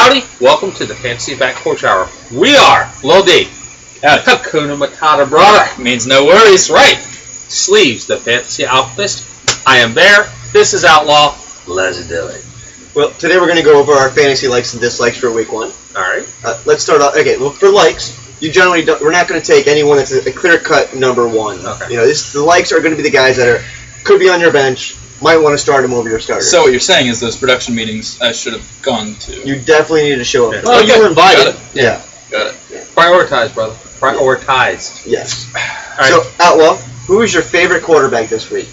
Howdy, welcome to the Fantasy Back Porch Hour. We are Lil D. Hakuna Matata, brother. Means no worries, right? Sleeves, the Fantasy Alchemist. I am Bear. This is Outlaw. Let's do it. Well, today we're going to go over our fantasy likes and dislikes for week one. All right. Let's start off. Okay, well, for likes, you generally don't, we're not going to take anyone that's a clear-cut number one. Okay. You know, the likes are going to be the guys that could be on your bench, might want to start them over your starters. So what you're saying is those production meetings I should have gone to. You definitely need to show up. Yeah. Oh, you were invited. Got it. Yeah. Got it. Prioritize, brother. Prioritized. Yes. All right. So, Outlaw, who is your favorite quarterback this week?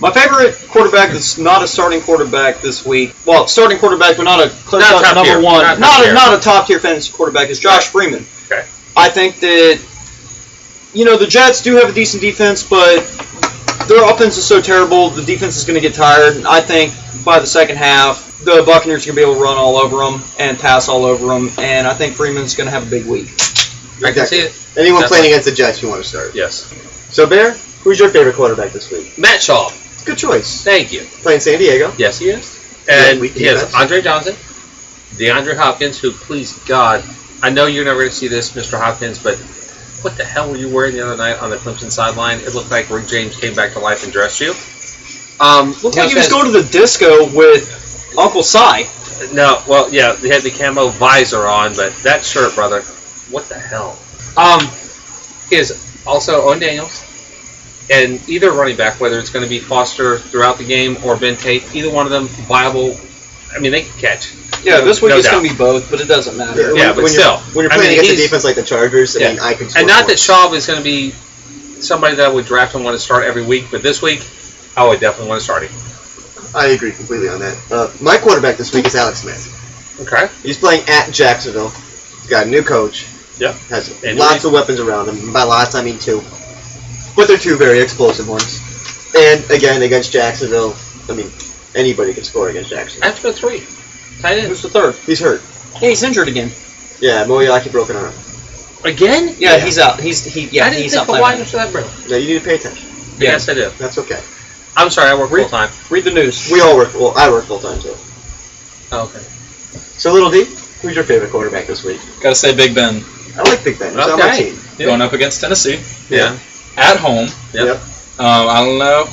My favorite quarterback that's not a starting quarterback this week. Well, starting quarterback, but not a clear-cut top number tier. one. Not a top-tier fantasy quarterback is Josh Freeman. Okay. I think that, the Jets do have a decent defense, but their offense is so terrible, the defense is going to get tired. I think by the second half, the Buccaneers are going to be able to run all over them and pass all over them, and I think Freeman's going to have a big week. I can see it. Anyone Definitely. playing against the Jets you want to start? Yes. So, Bear, who's your favorite quarterback this week? Matt Schaub. Good choice. Thank you. Playing San Diego. Yes, he is. And weak he has defense. Andre Johnson, DeAndre Hopkins, who, please God, I know you're never going to see this, Mr. Hopkins, but what the hell were you wearing the other night on the Clemson sideline? It looked like Rick James came back to life and dressed you. Looked like he was going to the disco with Uncle Si. No, well, yeah, they had the camo visor on, but that shirt, brother, what the hell? He is also Owen Daniels, and either running back, whether it's going to be Foster throughout the game or Ben Tate, either one of them viable. I mean, they can catch. Yeah, this week no it's doubt. going to be both, but it doesn't matter. Yeah, but still. When you're I playing mean, against a he's- defense like the Chargers, Yeah. I mean, I can score And not that points. Schaub is going to be somebody that I would draft and want to start every week, but this week, I would definitely want to start him. I agree completely on that. My quarterback this week is Alex Smith. Okay. He's playing at Jacksonville. He's got a new coach. Yeah. Has And lots of weapons around him. By lots, I mean two. But they're two very explosive ones. And again, against Jacksonville, I mean, anybody can score against Jacksonville. After 3. Tight end. Who's the third? He's hurt. Yeah, he's injured again. Yeah, Moyaki broken arm. Again? Yeah, Yeah. he's out. I didn't He's think out the playing. wide was that brittle. Yeah, you need to pay attention. Yeah. Yes, I do. That's okay. I'm sorry, I work full time. Read the news. We all work. Well, I work full time too. Oh, okay. So, Little D, who's your favorite quarterback this week? Gotta say Big Ben. I like Big Ben. He's on my Okay. team. Yeah. Going up against Tennessee. Yeah. At home. Yep. I don't know.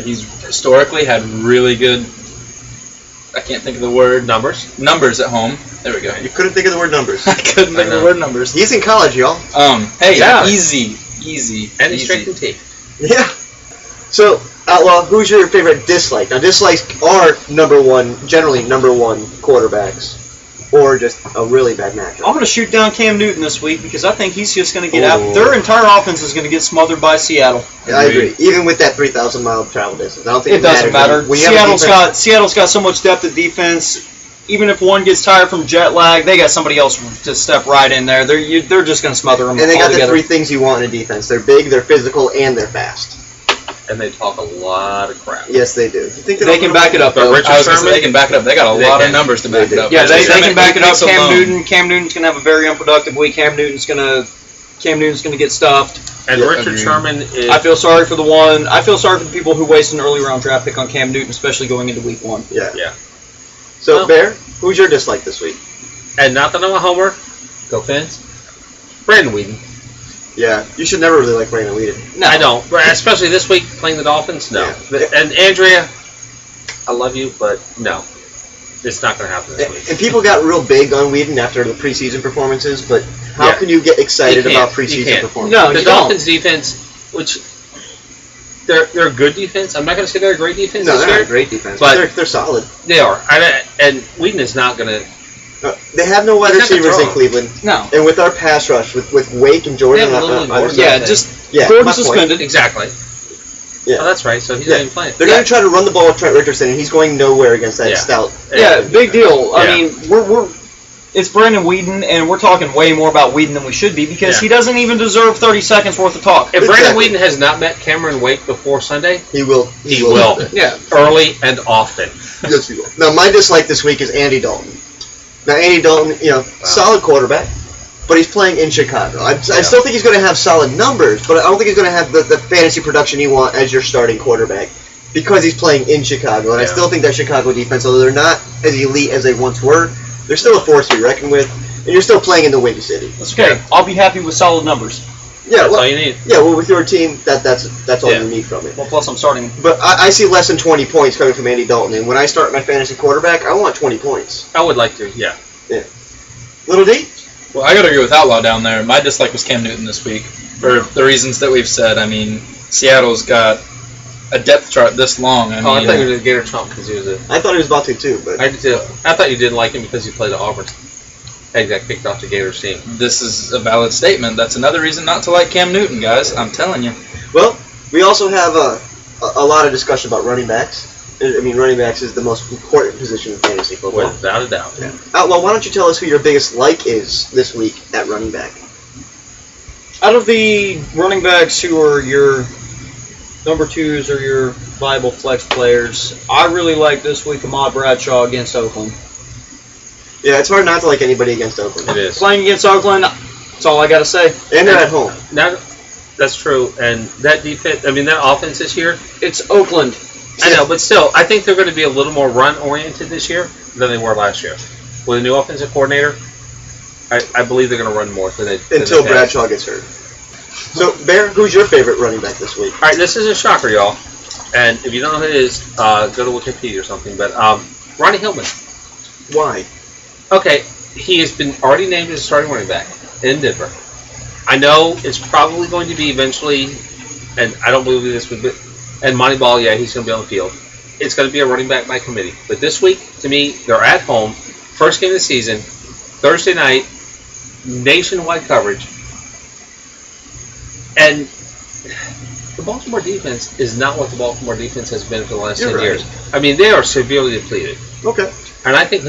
He's historically had really good, I can't think of the word, numbers at home. There we go. You couldn't think of the word numbers. I couldn't think of the word numbers. He's in college, y'all. Hey, Yeah. easy. And he's easy. straight from T. Yeah. So, Outlaw, who's your favorite dislike? Now, dislikes are generally number one quarterbacks, or just a really bad matchup. I'm going to shoot down Cam Newton this week because I think he's just going to get Ooh. out. Their entire offense is going to get smothered by Seattle. Yeah, I agree. Even with that 3,000-mile travel distance, I don't think It doesn't matter. When you have a defense- Seattle's got so much depth at defense. Even if one gets tired from jet lag, they got somebody else to step right in there. They're just going to smother them and they all got the together. three things you want in a defense. They're big, they're physical, and they're fast. And they talk a lot of crap. Yes, they do. You think They can back it up, But though. Richard I was gonna say Sherman? they can back it up. They got a They lot can. of numbers to back They it up. Yeah, they can back it up. Picks alone. Cam Newton's going to have a very unproductive week. Cam Newton's going to get stuffed. And Yeah, Richard agreed. Sherman is... I feel sorry for the people who waste an early round draft pick on Cam Newton, especially going into week one. Yeah. Yeah. So, Well- Bear, who's your dislike this week? And not that I'm a homer. Go Fins. Brandon Whedon. Yeah, you should never really like Brandon Whedon. No, I don't. Especially this week playing the Dolphins. No. Yeah. And Andrea, I love you, but no. It's not going to happen this week. And people got real big on Whedon after the preseason performances, but how Yeah. can you get excited You about can't. You preseason can't. performances? No, The you don't. Dolphins defense, which they're a good defense. I'm not going to say they're a great defense No, this they're year. not a great defense, but- but they're solid. They are. And Whedon is not going to... They have no wide He's not gonna receivers in throw. Cleveland, No. and with our pass rush, with Wake and Jordan, They have Lillard and Gordon. Yeah, just Yeah, Gordon my point. suspended. Exactly. Yeah. Oh, that's right. So he's Yeah. not even playing. They're going to try to run the ball with Trent Richardson, and he's going nowhere against that Yeah. stout. Yeah, big deal. I Yeah. mean, we're it's Brandon Whedon, and we're talking way more about Whedon than we should be because Yeah. he doesn't even deserve 30 seconds worth of talk. If Brandon Exactly. Whedon has not met Cameron Wake before Sunday, He will. he will. Yeah. Early and often. Yes, he will. Now, my dislike this week is Andy Dalton. Now, Andy Dalton, solid quarterback, but he's playing in Chicago. I still think he's going to have solid numbers, but I don't think he's going to have the fantasy production you want as your starting quarterback because he's playing in Chicago. And I Yeah. still think that Chicago defense, although they're not as elite as they once were, They're still a force to be reckoned with, and you're still playing in the Windy City. That's okay. I'll be happy with solid numbers. Yeah, That's all you need. Yeah, well, with your team, that's all Yeah. you need from it. Well, plus I'm starting. But I see less than 20 points coming from Andy Dalton, and when I start my fantasy quarterback, I want 20 points. I would like to, yeah. Little D? Well, I gotta agree with Outlaw down there. My dislike was Cam Newton this week for the reasons that we've said. I mean, Seattle's got a depth chart this long. I Oh, I mean, thought you were going to Gator Trump because he was a... I thought he was about to too, but I did too. I thought you didn't like him because he played at Auburn. He got kicked off the Gators team. this is a valid statement. That's another reason not to like Cam Newton, guys. I'm telling you. well, we also have a lot of discussion about running backs. I mean, running backs is the most important position in fantasy football. Without a doubt. Yeah. Outlaw, why don't you tell us who your biggest like is this week at running back? Out of the running backs who are your number 2s or your viable flex players, I really like this week Ahmad Bradshaw against Oakland. Yeah, it's hard not to like anybody against Oakland. It is. Playing against Oakland, that's all I got to say. And they're at home. Now, that's true. And that defense, I mean, that offense this year, It's Oakland. I know, but still, I think they're going to be a little more run-oriented this year than they were last year. With a new offensive coordinator, I believe they're going to run more than they Until they've had. Bradshaw gets hurt. So, Bear, who's your favorite running back this week? All right, this is a shocker, y'all. And if you don't know who it is, go to Wikipedia or something. But Ronnie Hillman. Why? Okay, he has been already named as a starting running back in Denver. I know it's probably going to be eventually, and I don't believe this would be, and Monty Ball, yeah, he's going to be on the field. It's going to be a running back by committee. But this week, to me, they're at home, first game of the season, Thursday night, nationwide coverage. And the Baltimore defense is not what the Baltimore defense has been for the last You're 10 right. years. I mean, they are severely depleted. Okay. And I think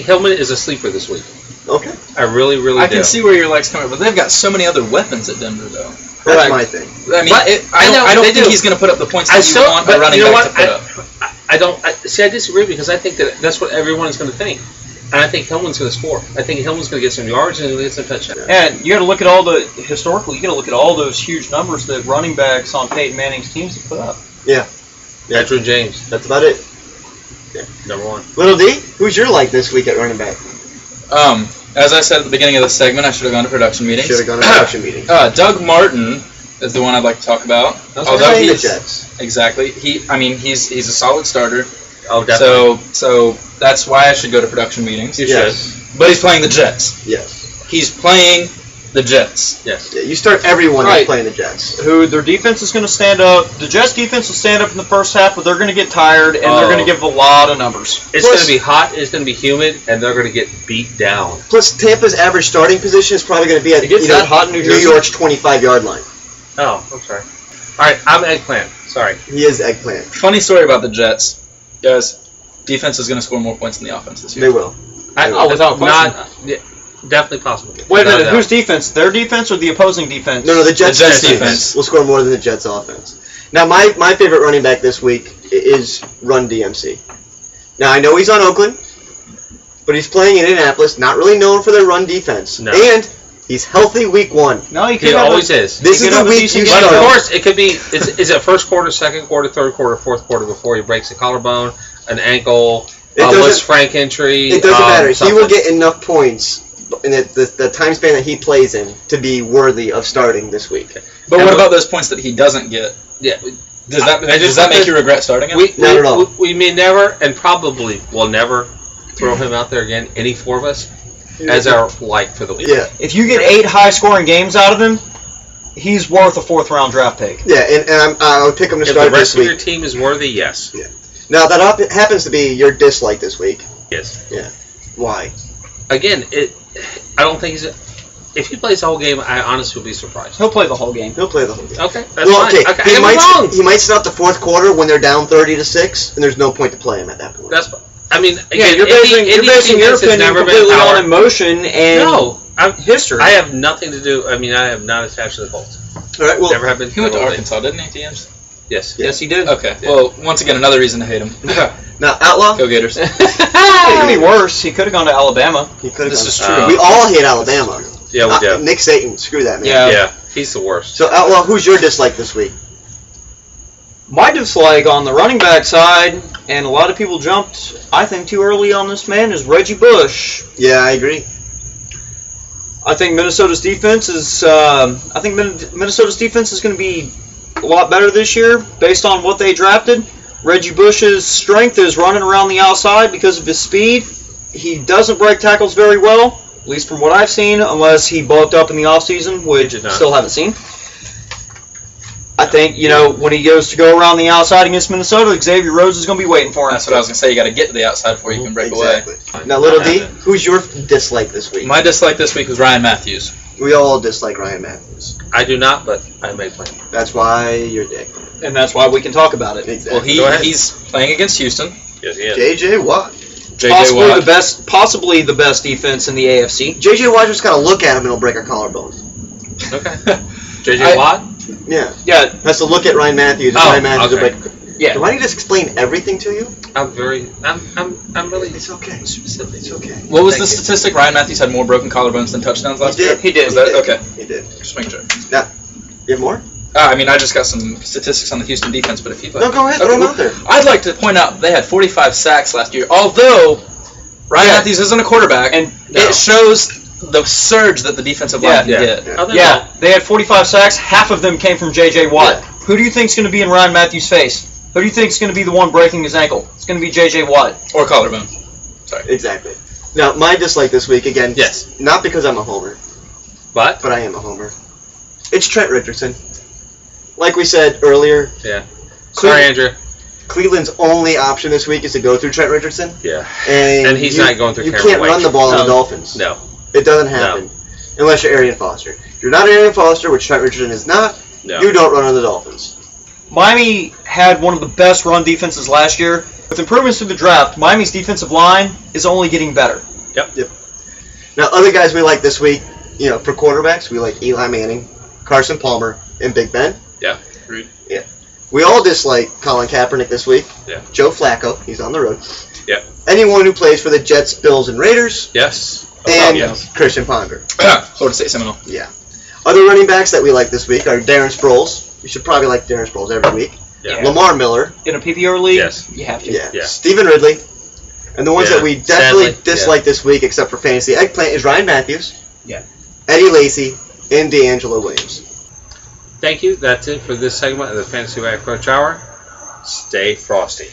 Hillman is a sleeper this week. Okay. I really, really I do. can see where your likes coming, but they've got so many other weapons at Denver, though. That's Correct. my thing. I mean, But I don't they think do. he's going to put up the points I that you still, want a but running you know back what? to put up. I disagree because I think that's what everyone is going to think. And I think Hillman's going to score. I think Hillman's going to get some yards and he'll get some touchdowns. And you got to look at historically, you got to look at all those huge numbers that running backs on Peyton Manning's teams have put up. Yeah. Edgerrin James, That's about it. number one. Little D, who's your like this week at running back? As I said at the beginning of this segment, I should have gone to production meetings. Should have gone to production meeting. Doug Martin is the one I'd like to talk about. Although playing the Jets. Exactly. He's a solid starter. Oh, definitely. So that's why I should go to production meetings. You Yes. But he's playing the Jets. Yes. He's playing the Jets. Yes. Yeah, you start everyone Right. who's playing the Jets. Who their defense is going to stand up. The Jets defense will stand up in the first half, but they're going to get tired and they're going to give a lot of numbers. It's going to be hot, it's going to be humid, and they're going to get beat down. Plus, Tampa's average starting position is probably going to be at It gets that hot in New Jersey. York's 25-yard line. Oh, I'm sorry. All right, I'm Eggplant. Sorry. He is eggplant. Funny story about the Jets. Guys, defense is going to score more points than the offense this year. They will. without question. Yeah, definitely possible. Wait a Without minute, doubt. whose defense? Their defense or the opposing defense? No, the Jets, Jets defense defense. will score more than the Jets offense. Now, my favorite running back this week is Run DMC. Now, I know he's on Oakland, but he's playing in Indianapolis, not really known for their run defense. No. And he's healthy week one. No, he could He have always is. This He is could the have a week decent you game. But of start. course, it could be. Is it first quarter, second quarter, third quarter, fourth quarter before he breaks a collarbone, an ankle, doesn't- Wes Frank entry? It doesn't matter. He something. will get enough points in the time span that he plays in to be worthy of starting this week. But And what about those points that he doesn't get? Yeah. Does that I just does that want make to- you regret starting him? Not at all. We may never, and probably will never, throw him out there again. Any four of us as our like for the week. Yeah, If you get 8 high-scoring games out of him, he's worth a 4th-round draft pick. yeah, and I would pick him to If start the this rest of your week. team is worthy, yes. Now that happens to be your dislike this week. Yes. Why? Again, I don't think he's. If he plays the whole game, I honestly would be surprised. He'll play the whole game. He'll play the whole game. Okay, that's Well, fine. okay, Okay, he I might am wrong. he might sit out the fourth quarter when they're down 30-6, and there's no point to play him at that point. That's. I mean, Yeah, again, you're basing your defense has opinion never been completely power. on emotion and No, history. I have nothing to do. I mean, I have not attached to the Colts. All right, well, Never have been. He went to never will be. Arkansas, didn't he, TMs? Yes. Yes, he did. Okay. Well, once again, another reason to hate him. now Outlaw, Go Gators. It could be worse. He could have gone to Alabama. he could have. This is true. We all hate Alabama. Yeah, we do. Nick Saban, screw that man. Yeah. Yeah, he's the worst. So Outlaw, who's your dislike this week? My dislike on the running back side, and a lot of people jumped, I think, too early on this man, is Reggie Bush. Yeah, I agree. I think Minnesota's defense is. Minnesota's defense is going to be a lot better this year, based on what they drafted. Reggie Bush's strength is running around the outside because of his speed. He doesn't break tackles very well, at least from what I've seen, unless he bulked up in the offseason, which I still haven't seen. I think, when he goes to go around the outside against Minnesota, Xavier Rhodes is going to be waiting for him. That's what I was going to say. You got to get to the outside before you can break away. Now, Little D, who's your dislike this week? My dislike this week was Ryan Matthews. We all dislike Ryan Matthews. I do not, but I may play. That's why you're dick. And that's why we can talk about it. Exactly. Well, he's playing against Houston. Yes, he is. J.J. Watt. Possibly the best defense in the AFC. J.J. Watt just got to look at him and he'll break our collarbones. Okay. J.J. Watt? Yeah. Yeah. Has to look at Ryan Matthews. And Ryan Matthews will break. Yeah. Do I need to explain everything to you? I'm really. It's okay. Specific. It's okay. What was the statistic? Ryan Matthews had more broken collarbones than touchdowns last year? He did. Was that, okay. He did. Just making sure. Now, you have more? I just got some statistics on the Houston defense, but if you'd like... No, go ahead. Throw them out there. I'd like to point out they had 45 sacks last year, although Ryan Matthews isn't a quarterback, and it shows the surge that the defensive line can get. Yeah, they had 45 sacks. Half of them came from J.J. Watt. Yeah. Who do you think is going to be in Ryan Matthews' face? Who do you think is going to be the one breaking his ankle? It's going to be J.J. Watt. Or collarbone. Sorry. Exactly. Now, my dislike this week, again, yes, not because I'm a homer, but I am a homer. It's Trent Richardson. Like we said earlier. Yeah. Sorry, Andrew. Cleveland's only option this week is to go through Trent Richardson. Yeah. And he's not going through You Cameron can't Wake. run the ball on the Dolphins. No. It doesn't happen. Unless you're Arian Foster. If you're not Arian Foster, which Trent Richardson is not, you don't run on the Dolphins. Miami had one of the best run defenses last year. With improvements through the draft, Miami's defensive line is only getting better. Yep. Now, other guys we like this week, for quarterbacks, we like Eli Manning, Carson Palmer, and Big Ben. Yeah. Agreed. Yeah. We all dislike Colin Kaepernick this week. Yeah. Joe Flacco, he's on the road. Yeah. Anyone who plays for the Jets, Bills, and Raiders. Yes. And Christian Ponder. Florida State Seminole. Yeah. Other running backs that we like this week are Darren Sproles. You should probably like Darren Sproles every week. Yeah. Lamar Miller. In a PPR league, yes, you have to. Yeah. Stephen Ridley. And the ones that we definitely dislike this week, except for Fantasy Eggplant, is Ryan Matthews. Yeah. Eddie Lacy and D'Angelo Williams. Thank you. That's it for this segment of the Fantasy Approach Hour. Stay frosty.